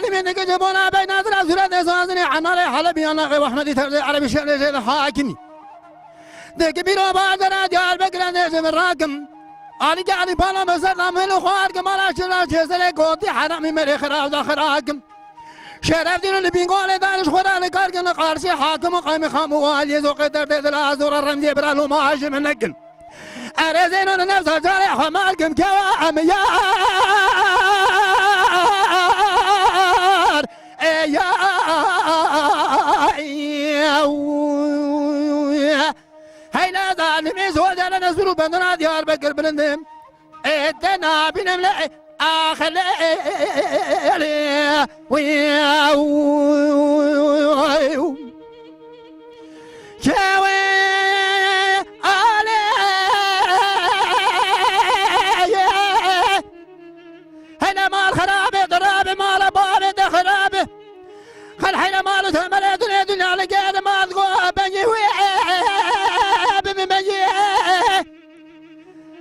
ظالمين جبونا بين نظر سورة سوازني عنار حلبي أنا وأحمد ترد عربي شر حاكمي ذيك بيرو بادر جال بكرة نجم الراكم علي جالي بالا مسنا من الخوار كمالا شلا جسر قوتي حرامي مري خراب داخل حاكم شرف دين اللي بيقول دارش خدا لكاركن قارسي حاكم قائم خاموال يزوق درد الازور الرمزي برالو ما هاجم النقل أرزين النفس جارح ومالكم كوا أميار هيلا ظالمي زوجنا نزلوا بندنا ديار بكر بلندم ادنا بنملا اخلي شاوي هلا مال خرابه ضرابه مال بابه دخرابه خل حين مال ثمله دنيا على قاد مال بني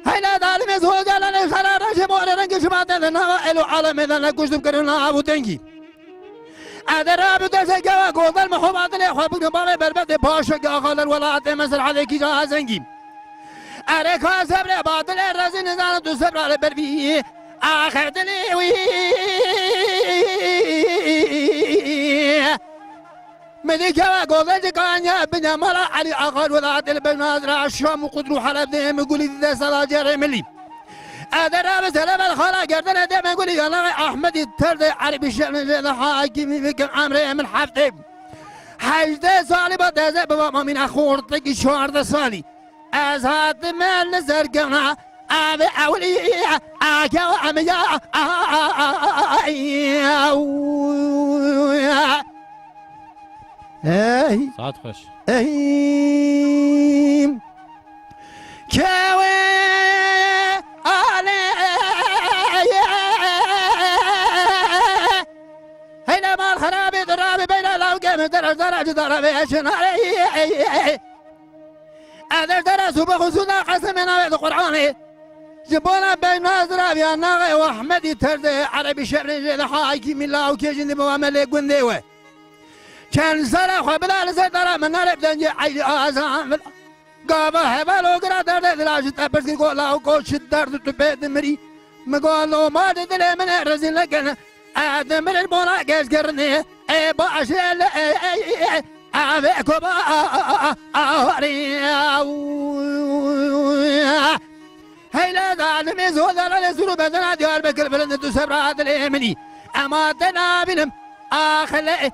هلا ظالم زوج لنا خلا رجم ولا رنج شبات لنا الو عالم لنا كوش بكرنا ابو دنجي ادرا بدرس جوا قوض المحبات اللي خو بما بربد باشا قال الولاد مثل عليك جا زنجي اريك صبر باطل الرزن نزان تصبر على بربي اخر دلي ملك قوض كان بنا ملا علي اخر ولاد البنادر الشام وقدروا حلب دم يقول اذا صلاه جري ملي ادرا بسلام الخلا قردنا دم يقول يا احمد الترد عربي الشام حاكم فيك عمري من حفتي حجده صالبه ذهب بابا من اخور طق شهر صالي ازهات من نزر قنا ابي اولي اجا اميا اي ساعات خوش اي كاوي علي هنا ما الخرابي ضرابي بين الاوقام درج ضربي شناري أدر درس وبخصوصنا قسمنا القرآن جبونا بين ناظر أبي الناغي وأحمد ترد عربي شرنج حاكم الله وكيجن بوامل قنديوه كان سرق وبلا لسيطرة من نار بدنجي عيد آزام قابا هبال وقرا درد دلاج تبرسي قولا وقوش الدرد تبيت مري مقول له ما تدري من الرزين لكن آدم من البونا قيس قرني اي باشل اي أبيكو هيلا ظالمي زودنا لسلو بدنا ديار بكر بلند تسبرات اليمني أما تنابلم آخر